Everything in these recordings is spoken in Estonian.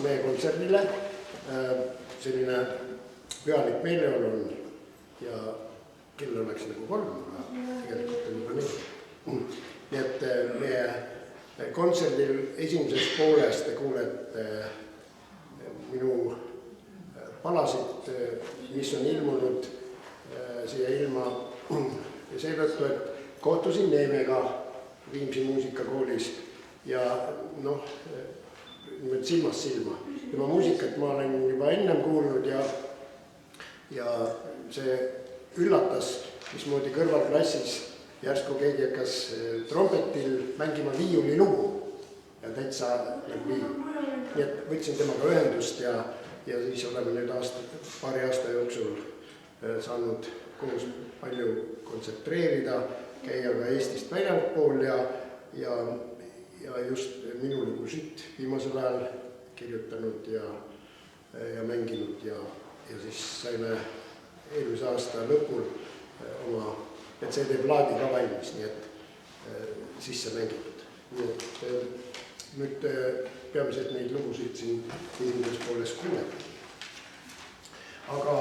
meie kontserdile. Selline pühalik meeleolu on ja kell oleks nagu 3, aga tegelikult on juba nii. Nii et meie kontserdil esimeses pooles te kuulete minu palasid, mis on ilmunud siia ilma ja seetõttu, et kohtusin Neemega Viimsi muusikakoolis ja silmast silma. Tema muusikat ma olen juba ennem kuulnud ja see üllatas, mismoodi kõrvalklassis järsku keegi hakkas trompetil mängima viiuli lugu ja täitsa viiul. Nii et võtsin temaga ühendust ja siis oleme nüüd paari aasta jooksul saanud koos palju kontsentreerida, käia ka Eestist väljapool ja just minu lugusid viimasel ajal kirjutanud ja mänginud ja siis saime eelmise aasta lõpul oma CD-plaadi ka valmis, nii et sisse mängitud. Nii et nüüd peamiselt neid lugusid siin esimeses pooles kuuleb. Aga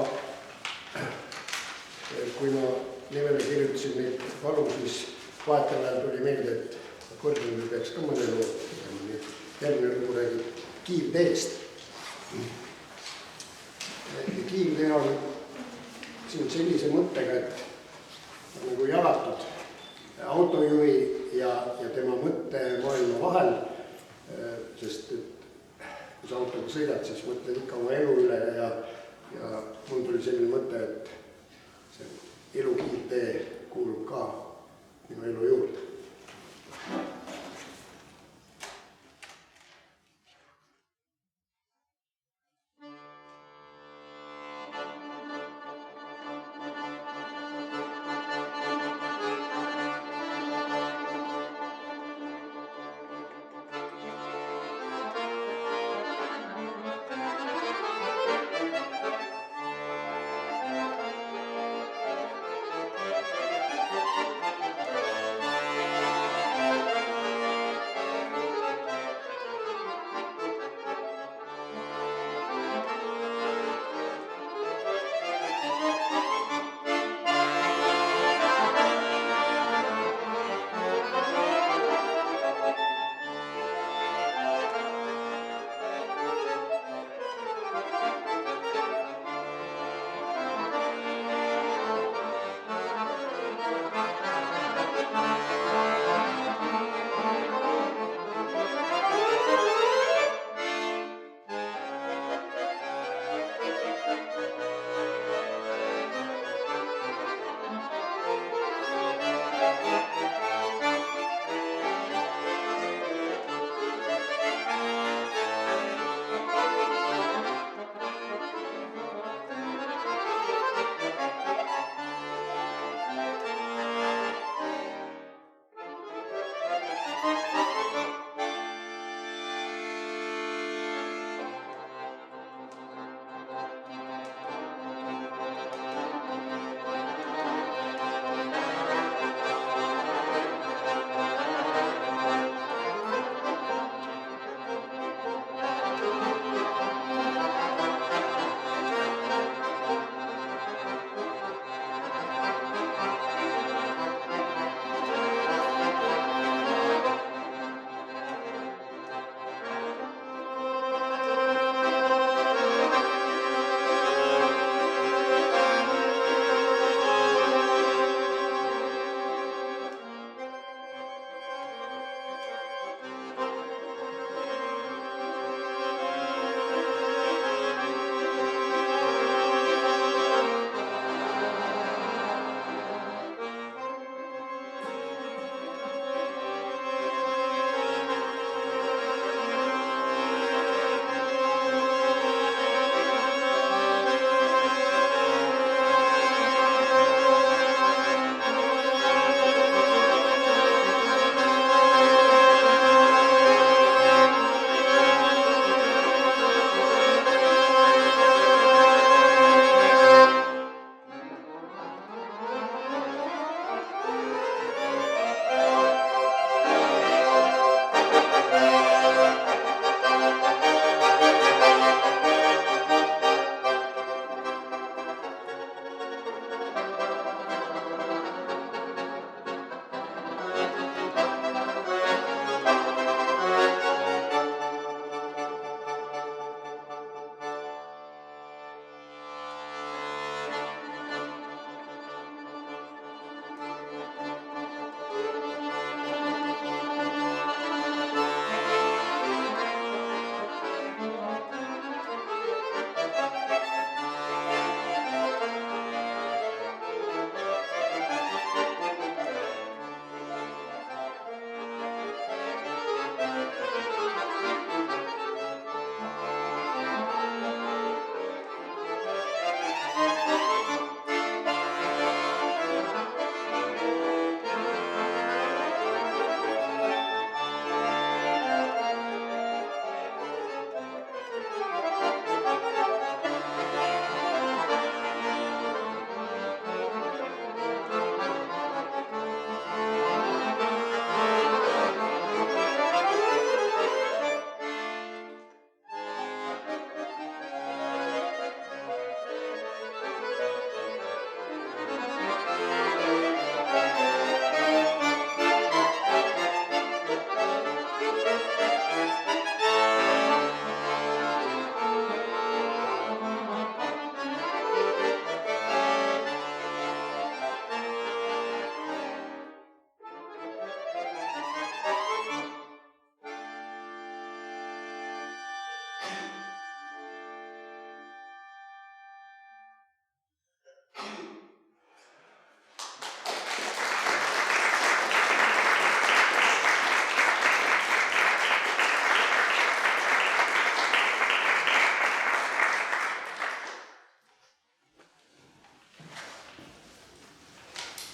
kui ma Neemele kirjutasin neid valu, siis vahetal ajal tuli meelde, et kordamine peaks ka mõne loo tegema, nii et järgmine lugu räägib kiivteest. Kiivtee on siin sellise mõttega, et nagu jagatud autojuhi ja tema mõttemaailma vahel, sest kui sa autoga sõidad, siis mõtled ikka oma elu üle ja mul tuli selline mõte, et see elukiivtee kuulub ka minu elu juurde.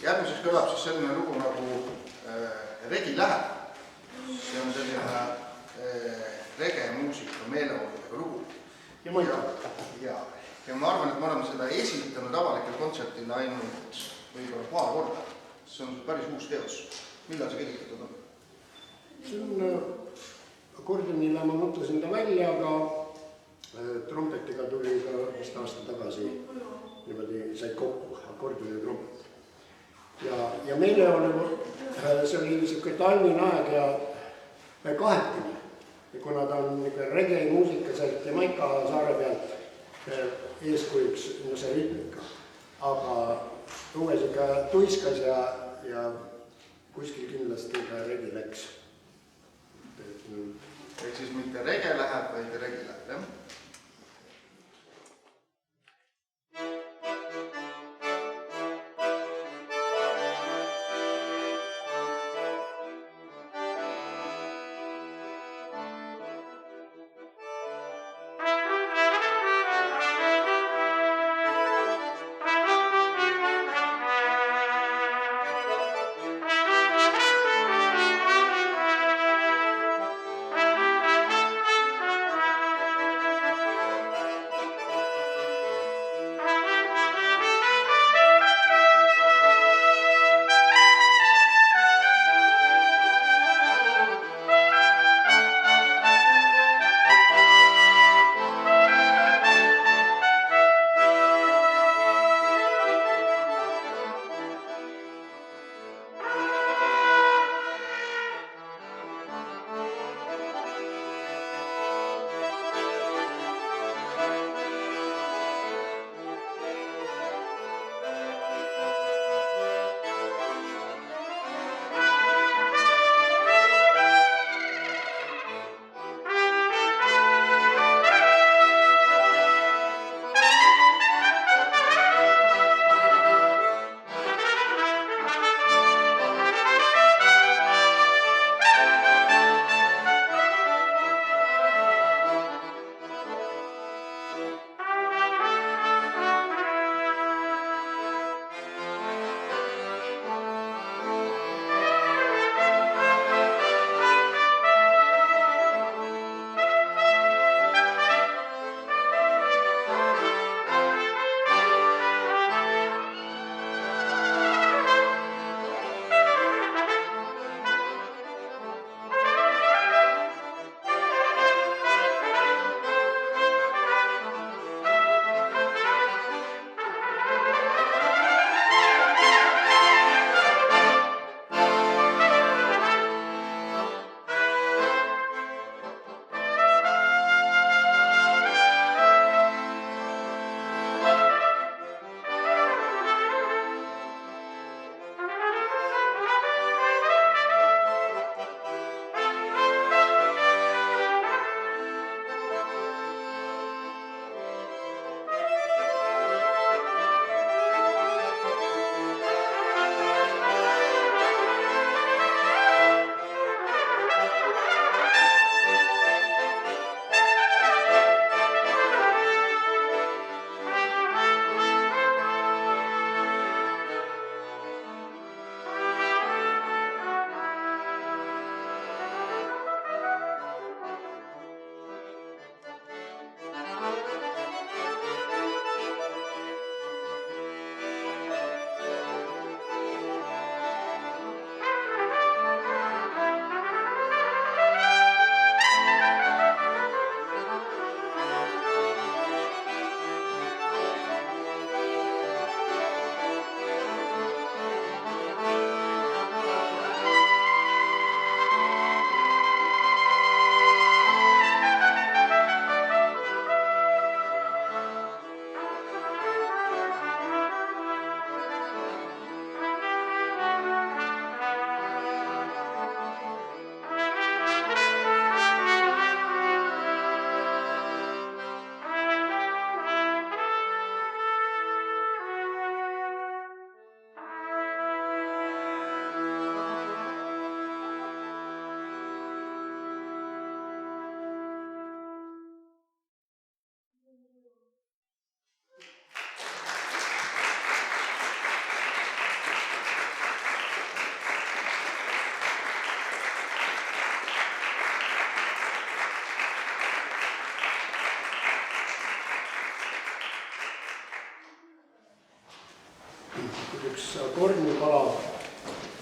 Järgmiseks kõlab siis selline lugu nagu Regi läheb. See on selline regemuusika meeleoludega lugu. Ja ma ei ja ma arvan, et me oleme seda esitanud avalikel kontsertil ainult võib-olla paar korda. See on päris uus teos. Millal see kirjutatud on? See on akordionile ma mõtlesin ta välja, aga trompetiga tuli ka vist aasta tagasi niimoodi said kokku akordioni ja trompet. Ja meile oli, see oli niisugune talvine aeg ja kahetine. Ja kuna ta on reggae muusika sealt Jamaica saare pealt eeskujuks see rütmika, aga õues ikka tuiskas ja kuskil kindlasti ka regi läks. Ehk siis mitte rege läheb, vaid regi läheb, jah?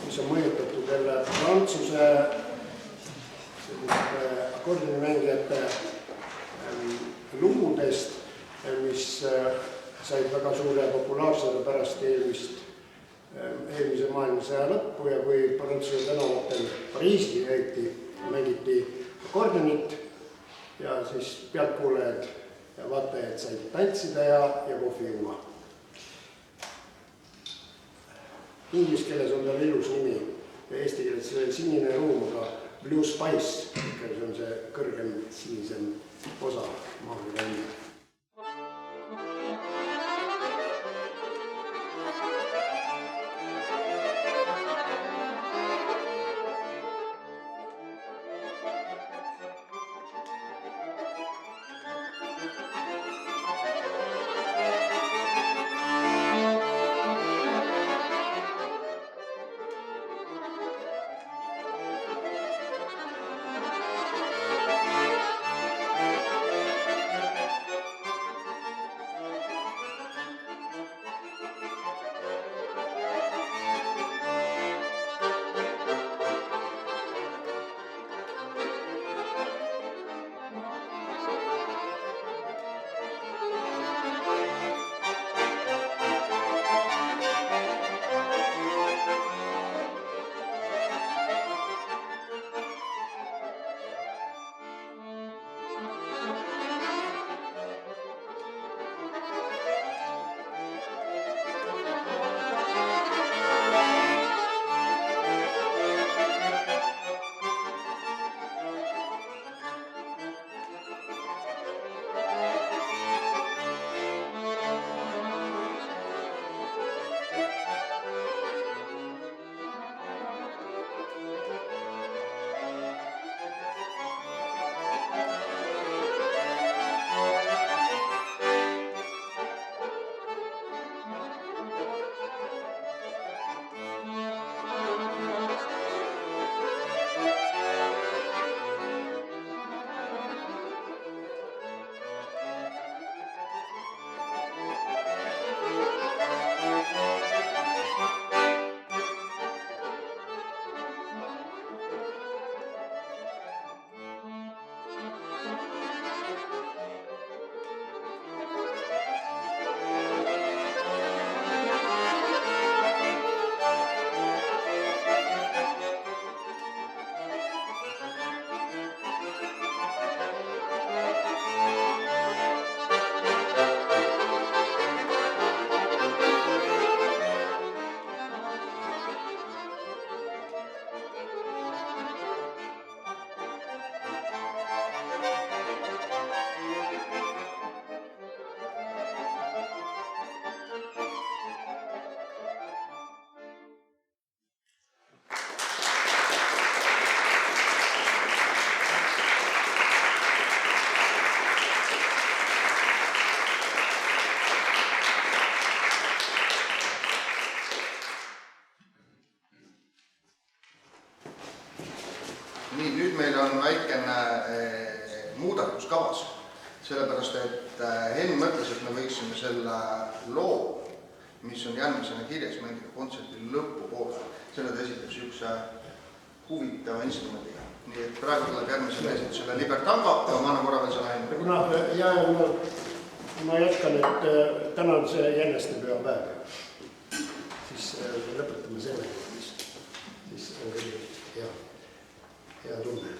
mis on mõjutatud jälle Prantsuse akordionimängijate lugudest, mis said väga suure populaarsuse pärast eelmise maailmasõja lõppu ja kui Prantsuse tänavatel Pariisi mängiti akordionit ja siis pealtkuulajad ja vaatajad said tantsida ja kohvi juua. Inglise keeles on tal ilus nimi ja eesti keeles see sinine ruum, aga Blue Spice, see on see kõrgem sinisem osa maagide enda. Nii, nüüd meil on väikene muudatus kavas, sellepärast et Henn mõtles, et me võiksime selle loo, mis on järgmisena kirjas, mängida kontserti lõpupoole. Selle ta esitab niisuguse huvitava instrumendiga. Nii et praegu tuleb järgmisele esitusele Libertango ja ma annan korra veel selle Henn. Ma jätkan, et täna on see jännestepühapäev. Siis lõpetame sellega, siis on küll hea tunne.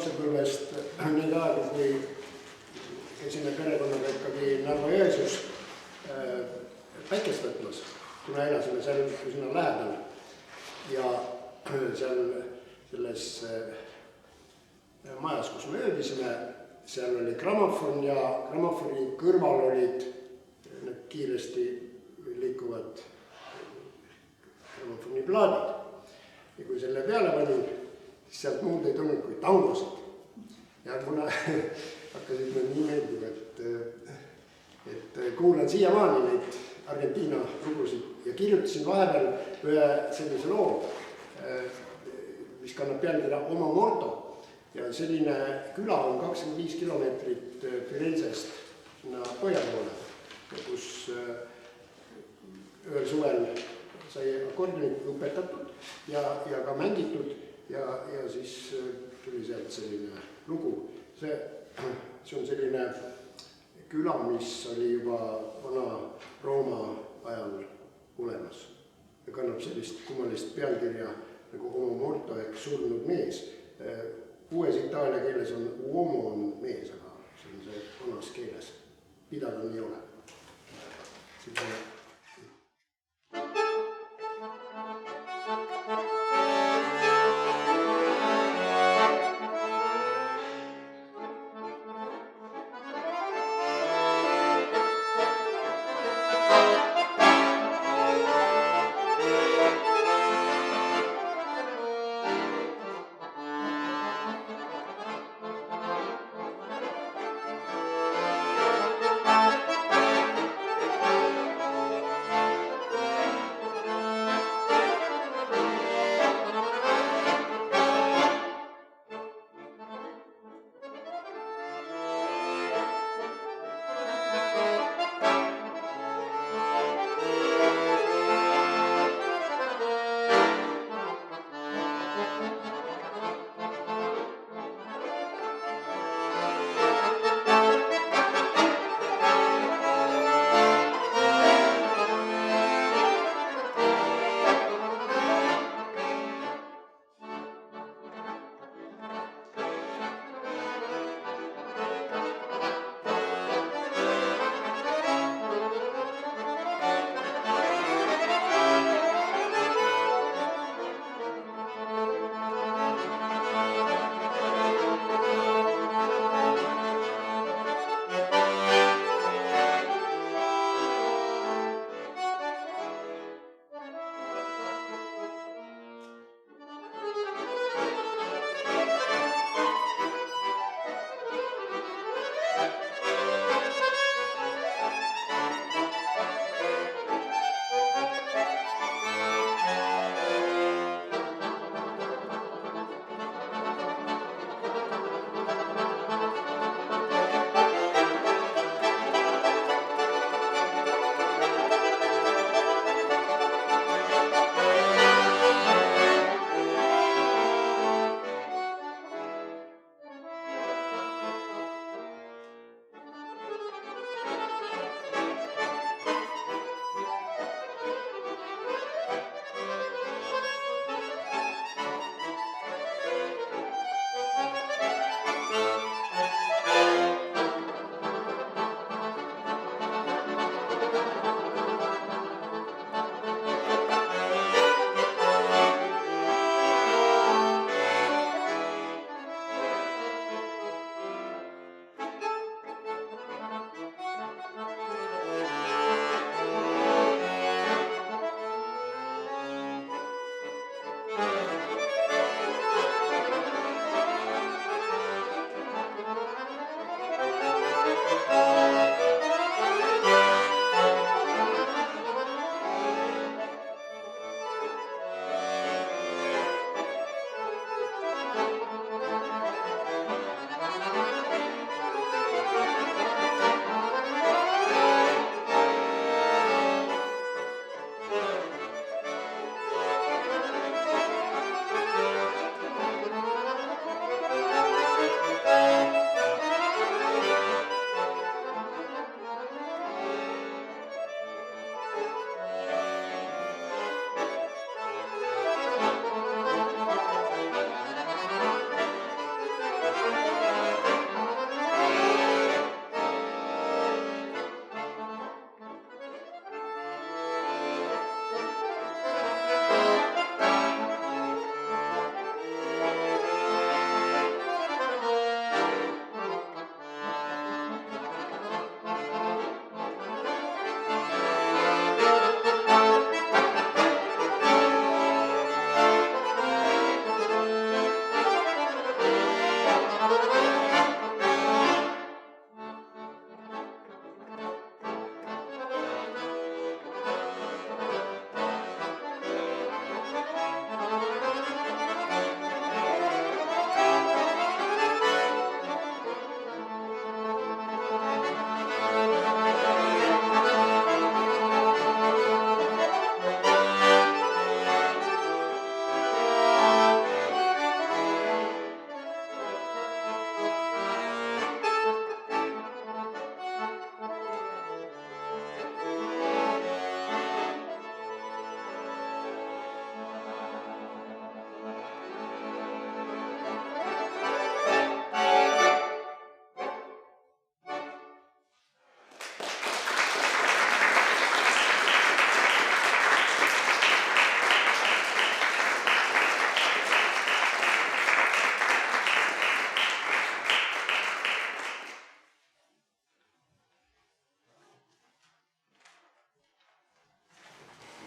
lapsepõlvest neid aegu, kui käisime perekonnaga ikkagi Narva-Jõesuus päikest võtmas, kuna elasime seal üsna lähedal ja seal selles majas, kus me ööbisime, seal oli grammofon ja grammofoni kõrval olid need kiiresti liikuvad grammofoni plaadid. Ja kui selle peale panin, siis sealt muud ei tulnud kui tangosid. Ja kuna hakkasid me nii meeldima, et kuulan siiamaani neid Argentiina lugusid ja kirjutasin vahepeal ühe sellise loo, mis kannab pealkirja Oma Morto. Ja selline küla on 25 kilomeetrit Firenzest sinna põhjapoole, kus ühel suvel sai akordionit õpetatud ja ka mängitud ja siis tuli sealt selline lugu. See on selline küla, mis oli juba vana Rooma ajal olemas ja kannab sellist kummalist pealkirja nagu Homo morto ehk surnud mees. Uues itaalia keeles on uomo on mees, aga see on see vanas keeles. Pidada nii ole.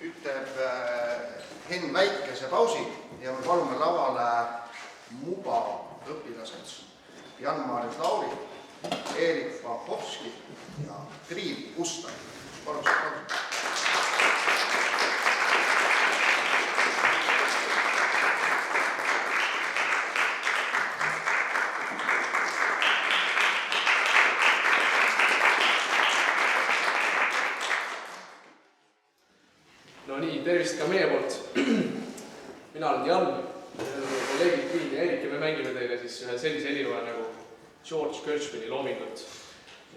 ütleb Henn väikese pausi ja me palume lavale MUBA õpilased Jan-Maaret Lauri, Eerik Pahovski ja Triin Kusta. Paluks. No nii, tervist ka meie poolt. Mina olen Jan, kolleegid Triin ja Eerik ja me mängime teile siis ühe sellise heliloe nagu George Gershwini loomingut.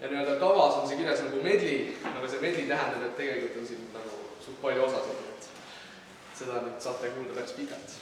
Ja nii-öelda kavas on see kirjas nagu medli, aga see medli tähendab, et tegelikult on siin nagu suht palju osasid, et seda nüüd saate kuulda päris pikalt.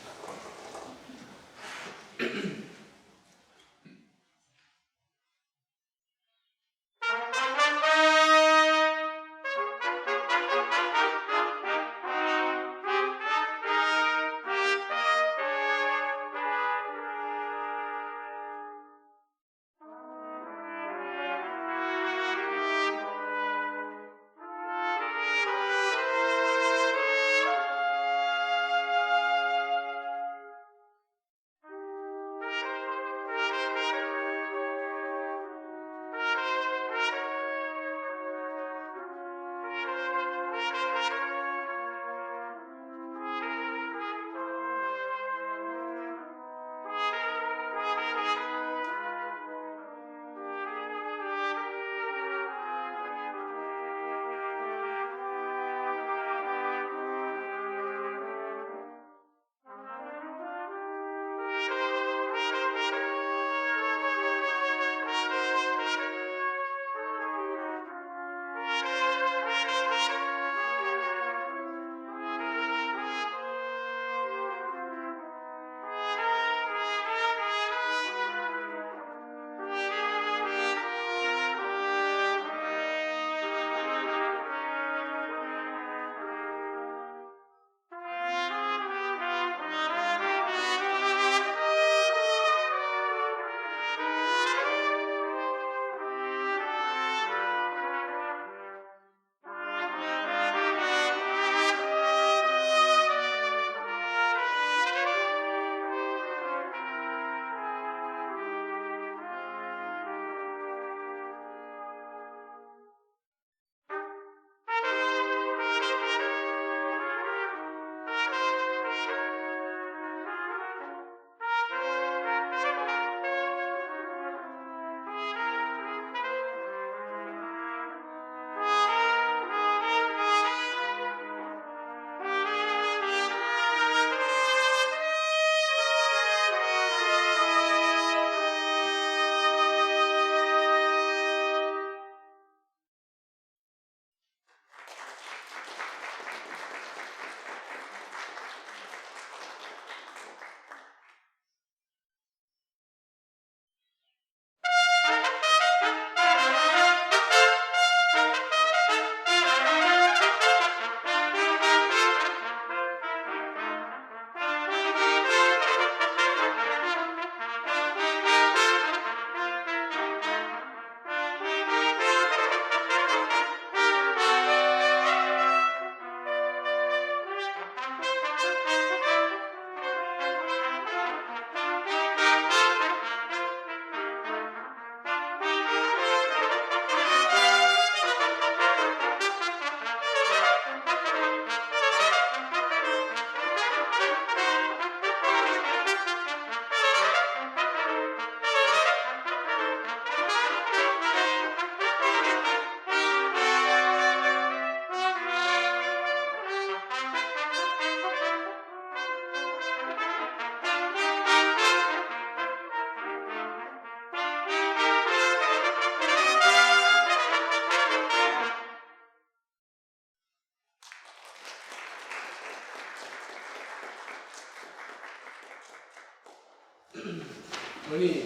No nii,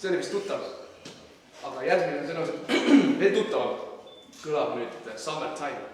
see oli vist tuttav, aga järgmine on tõenäoliselt veel tuttavam. Kõlab nüüd Summertime.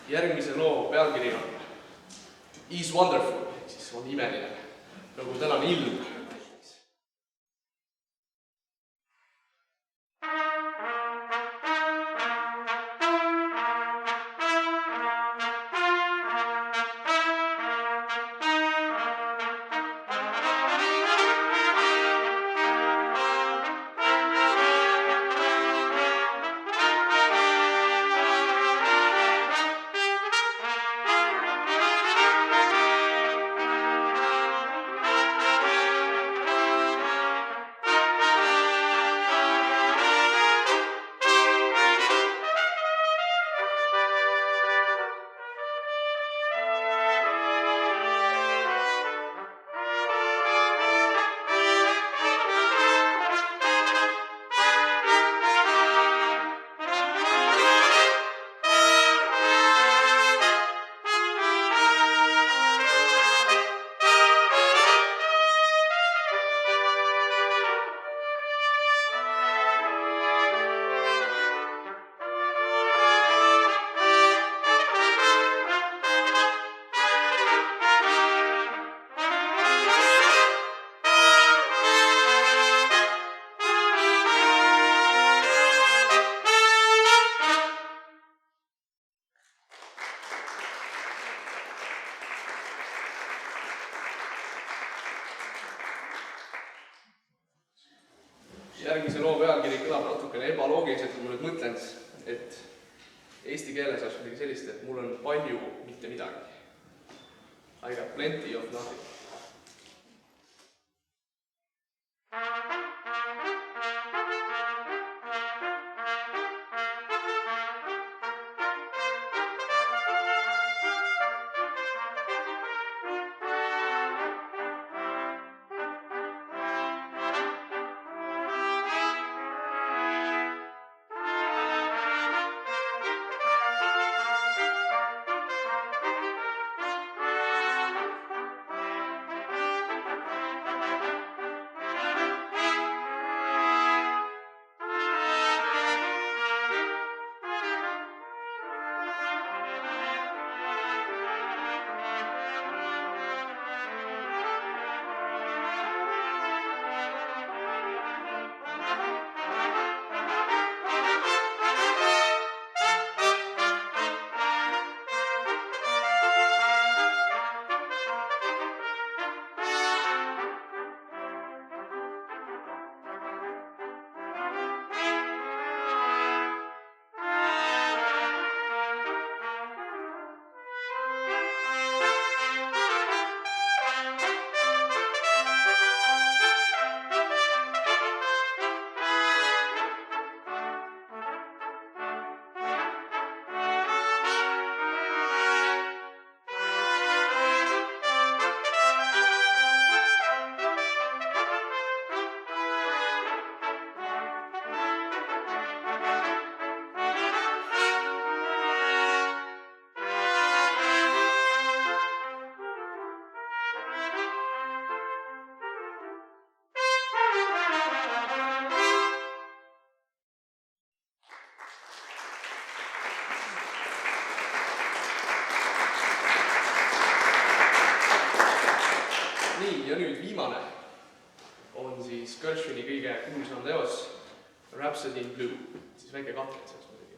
Järgmise loo pealkiri on Is Wonderful, ehk siis on imeline, nagu tänane ilm. Järgmise loo pealkiri kõlab natukene ebaloogiliselt, kui ma nüüd mõtlen, et eesti keeles oleks midagi sellist, et mul on palju mitte midagi. I got plenty of nothing. Nii, ja nüüd viimane on siis Gershwini kõige kuulsam teos Rhapsody in Blue, siis väike katled sellest muidugi.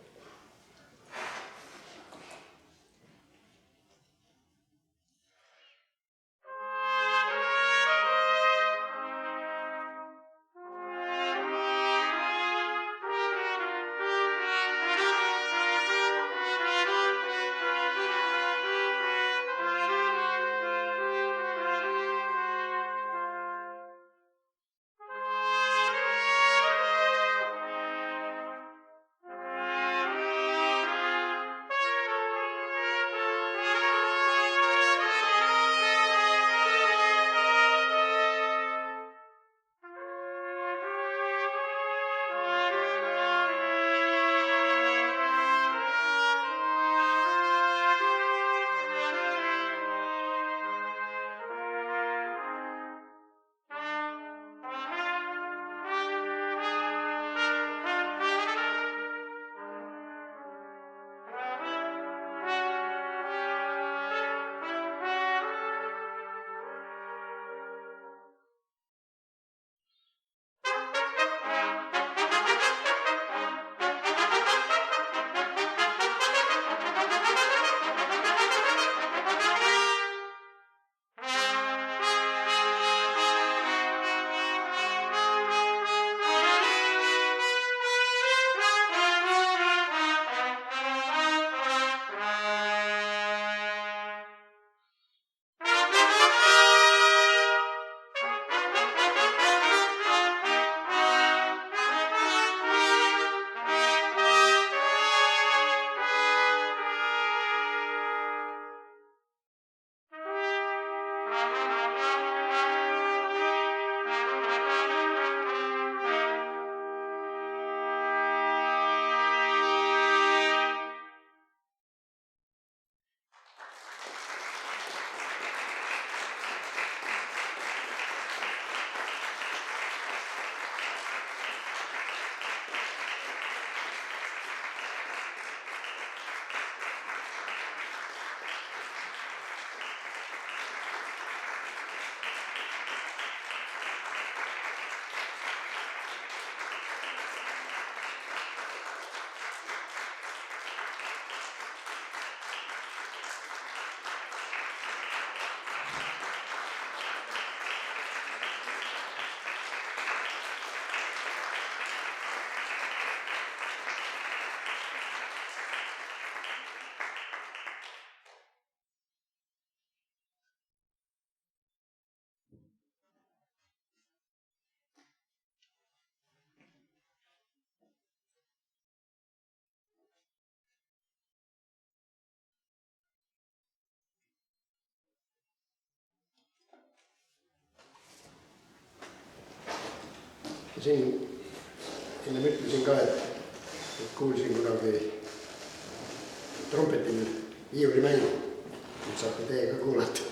Ja siin ennem ütlesin ka, et kuulsin kunagi trompetil viiulimängu. Nüüd saate teie ka kuulata.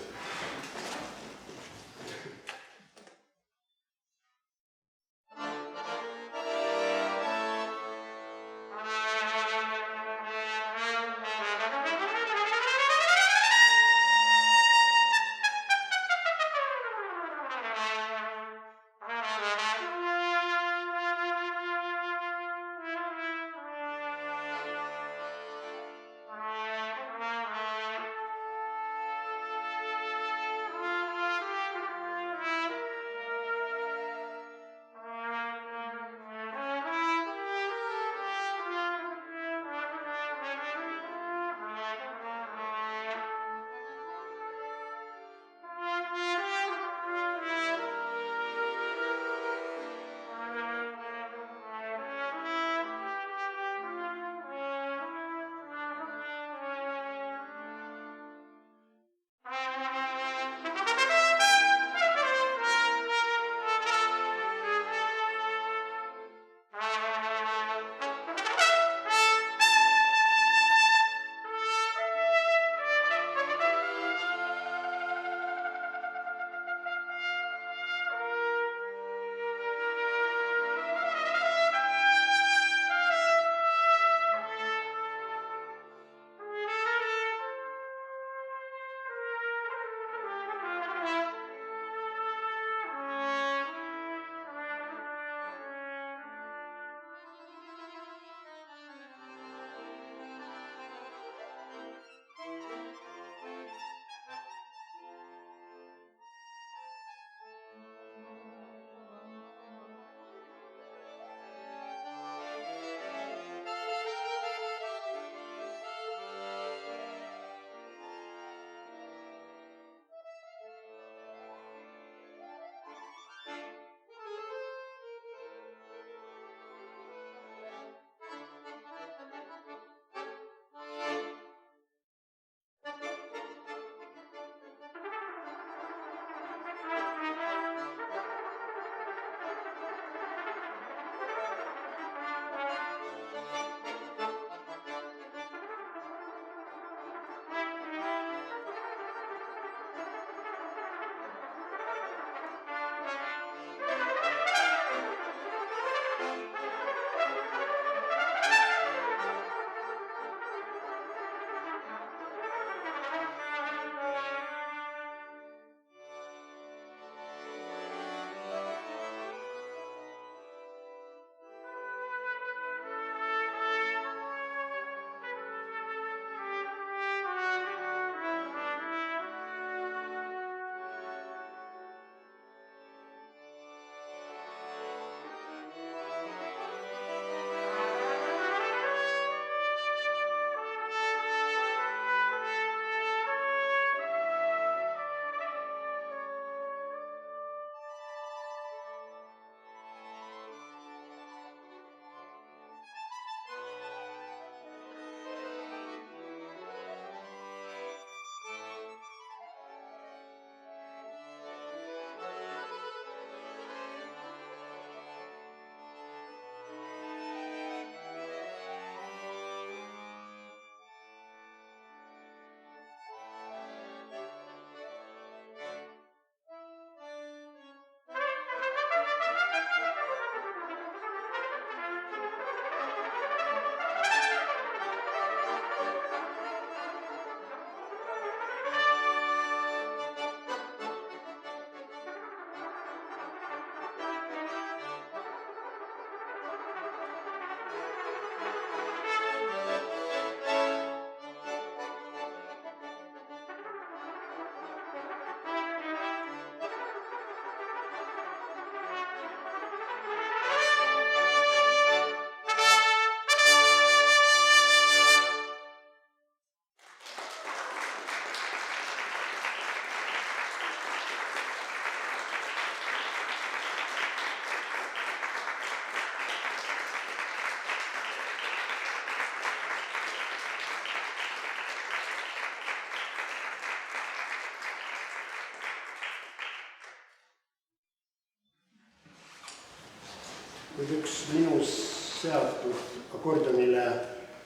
nüüd üks minu seatud akordionile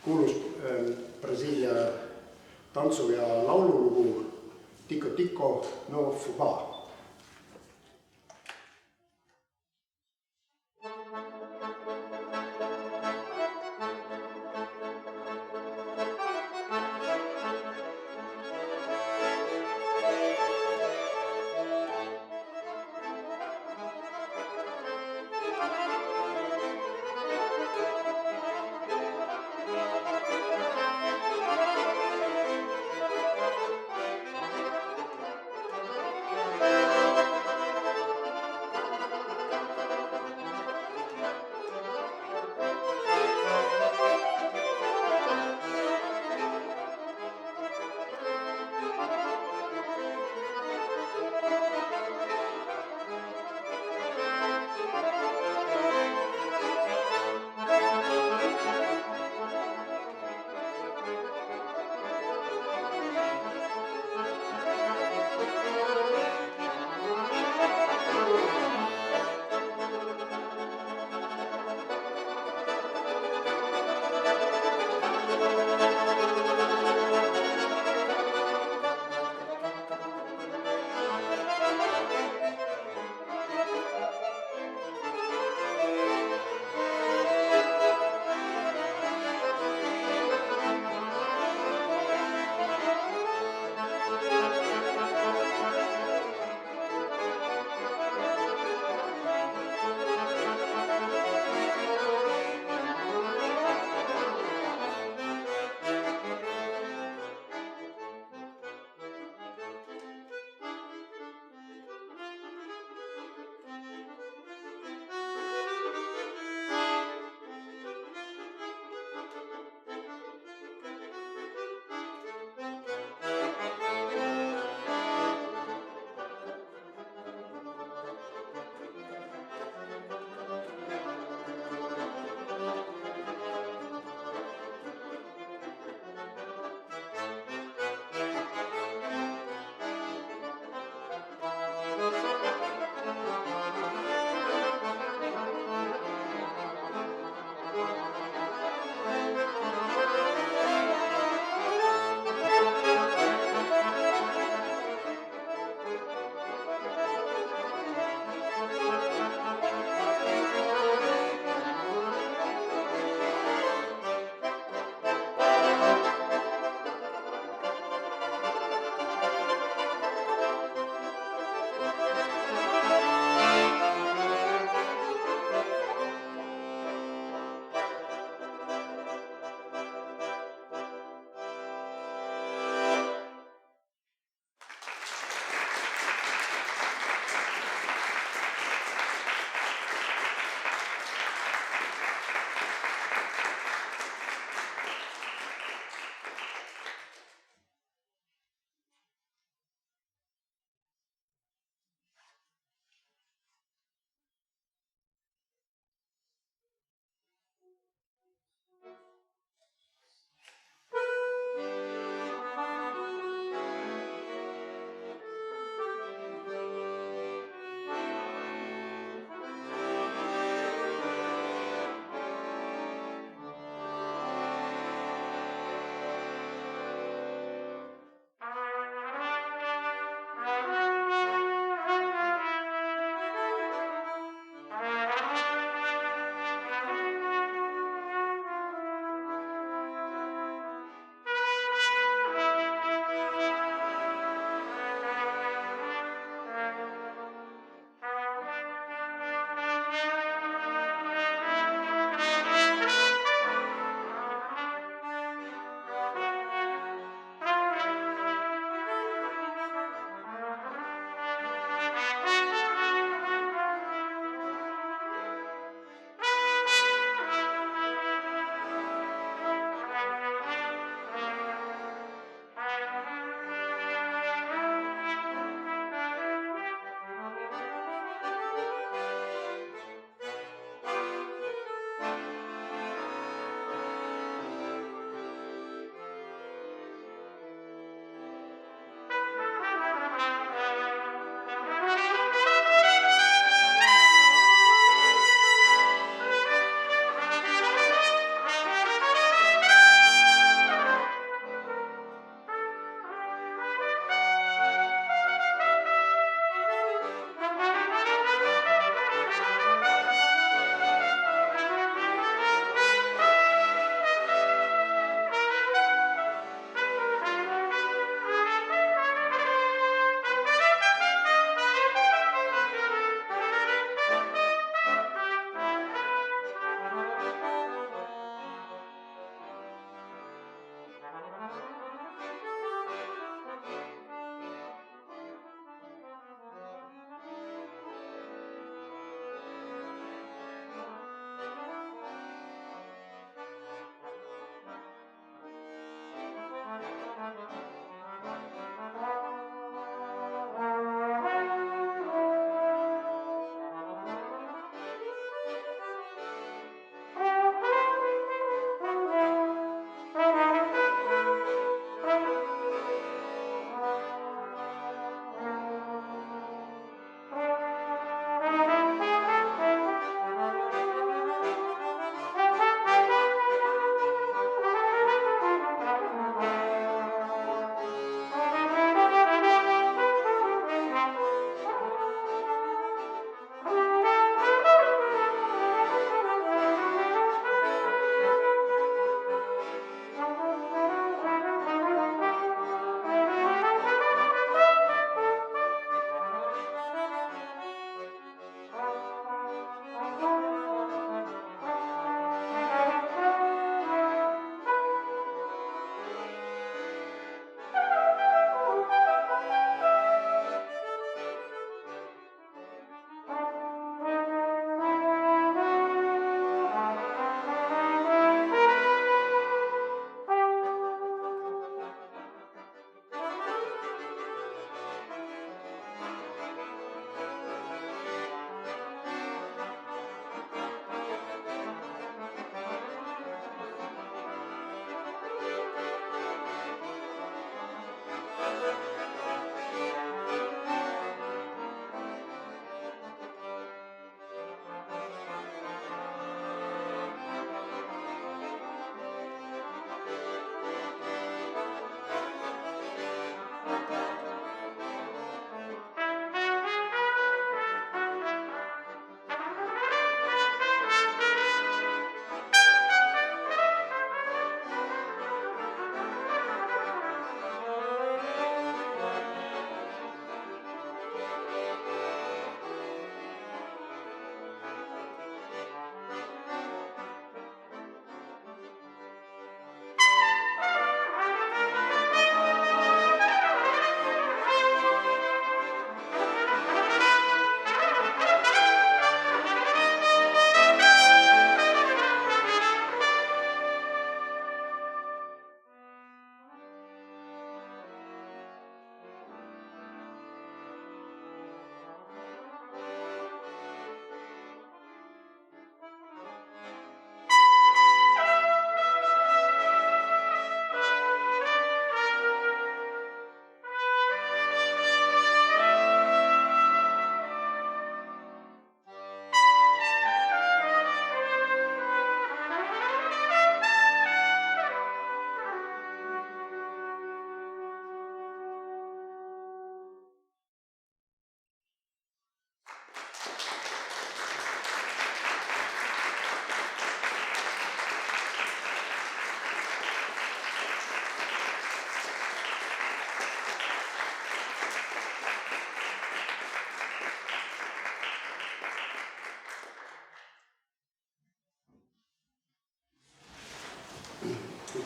kuulus Brasiilia tantsu- ja laululugu Tico Tico no Fubá.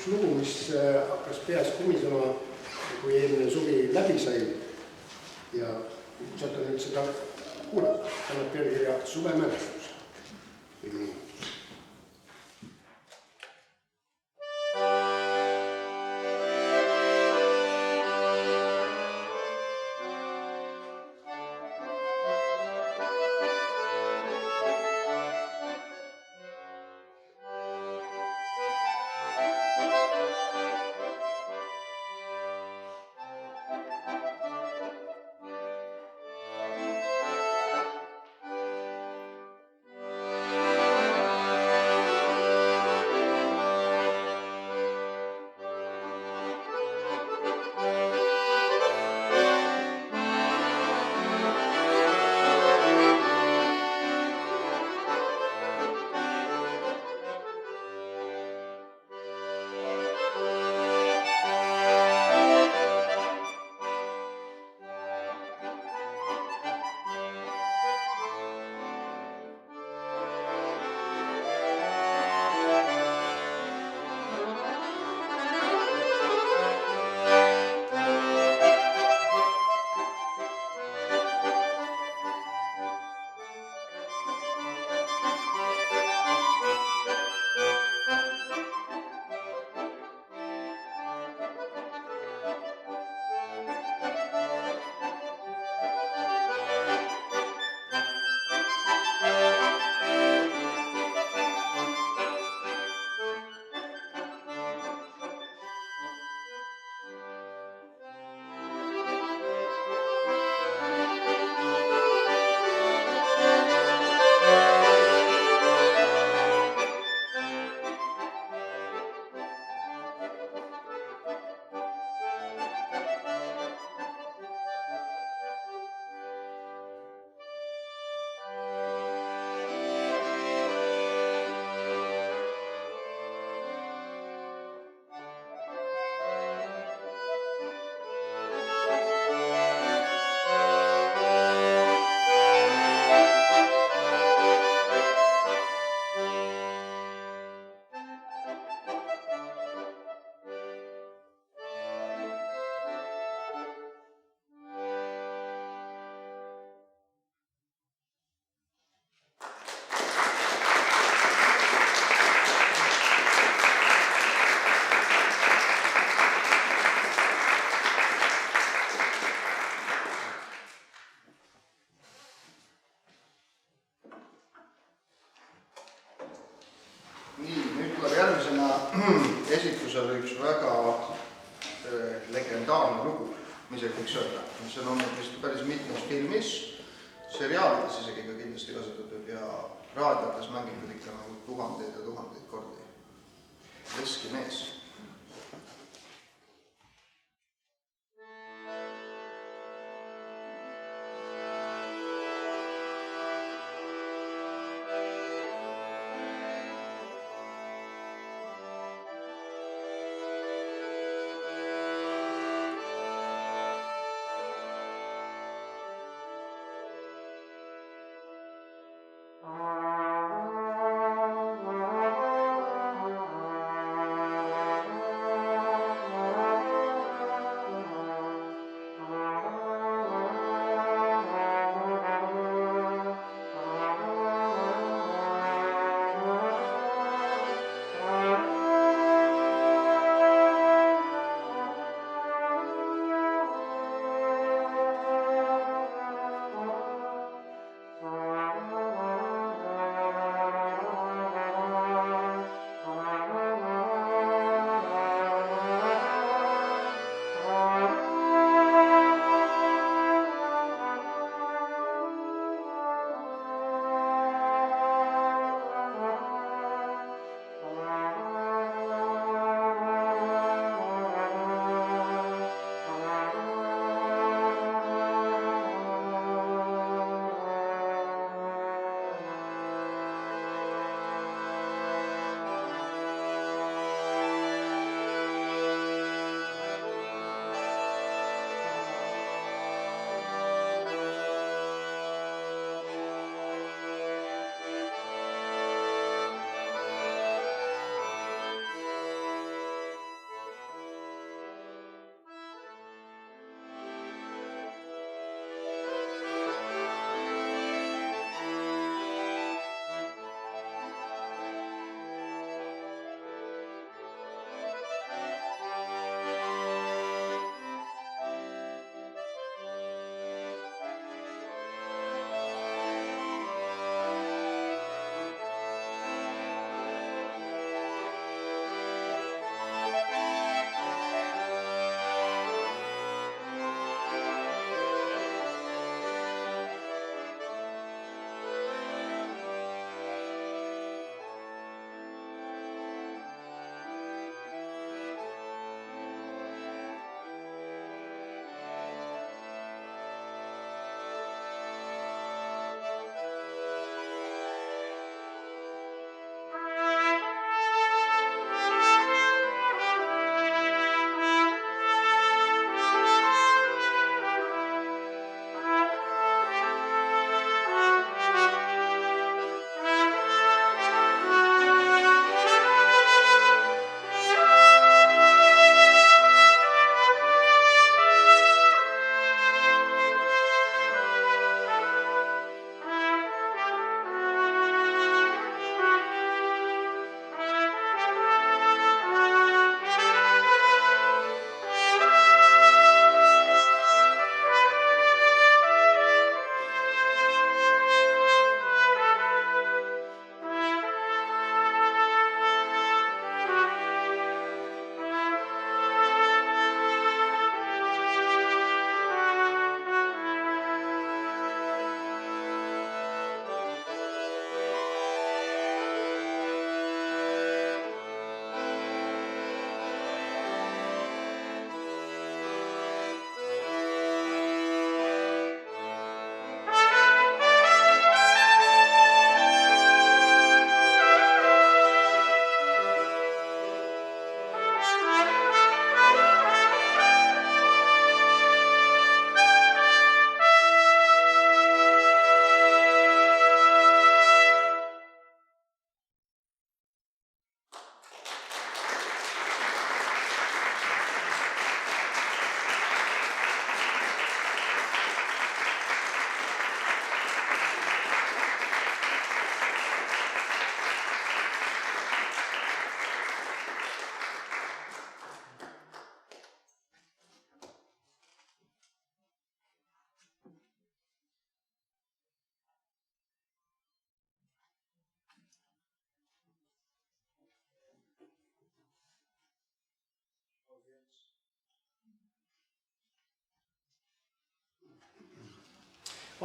üks lugu, mis hakkas peas kumisema, kui eelmine suvi läbi sai ja satun nüüd seda kuulata. Annab pealkirja Suvemälestus. järgmisena esitusel üks väga legendaarne lugu, mis ei võiks öelda. See on olnud vist päris mitmes filmis, seriaalides isegi ka kindlasti kasutatud ja raadiotes mängitud ikka nagu tuhandeid ja tuhandeid kordi. Veski mees.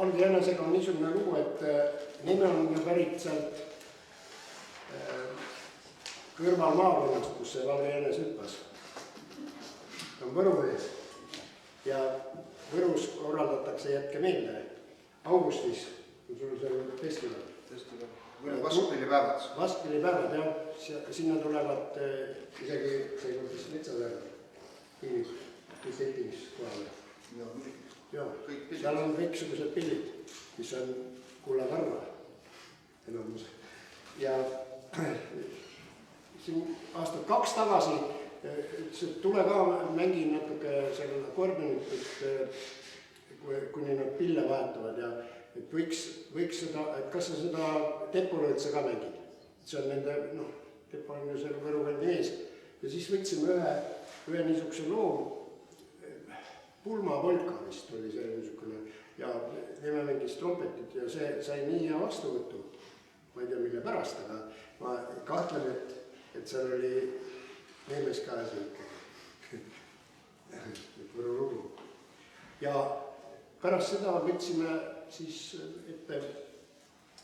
Valge jänesega on niisugune lugu, et nime on ju pärit sealt kõrvalmaakonnast, kus see valge jänes hüppas. Ta on Võru mees ja Võrus korraldatakse Jätke meelde augustis, kui sul seal festival. Vastpillipäevad. Vastpillipäevad, jah. Sinna tulevad isegi seekord vist metsatäärad, kõik settimis kohale. Joo, seal on kõiksugused pillid, mis on kullakarva enamus. Ja siin aastal 2 tagasi ütles, et tule ka mängi natuke selle koorbenit, kuni nad pille vahetavad ja et võiks seda, et kas sa seda Tepolööd sa ka mängid. See on nende, Tepo on ju seal Võruvendi ees. Ja siis võtsime ühe niisuguse loo, Pulmapolka vist oli see niisugune ja nime mängis trompetit ja see sai nii hea vastuvõttu. Ma ei tea, mille pärast, aga ma kahtlen, et seal oli meeles ka see Võru lugu. Ja pärast seda võtsime siis ette,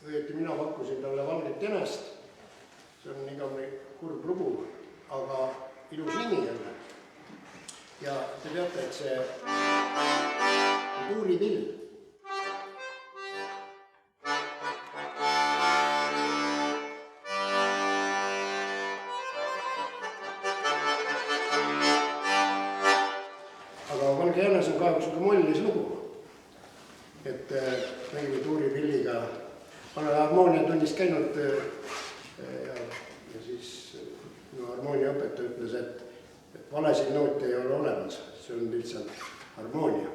õieti mina pakkusin talle Valget jänest, see on igavene kurb lugu, aga ilus nimi jälle. Ja te teate, et see tuulipill. Aga Valge jänes on kahjuks ka mollis lugu. Et mängime tuuripilliga. Ma olen harmooniatunnis käinud ja siis minu harmooniaõpetaja ütles, et valesid noote ei ole olemas, see on lihtsalt harmoonia.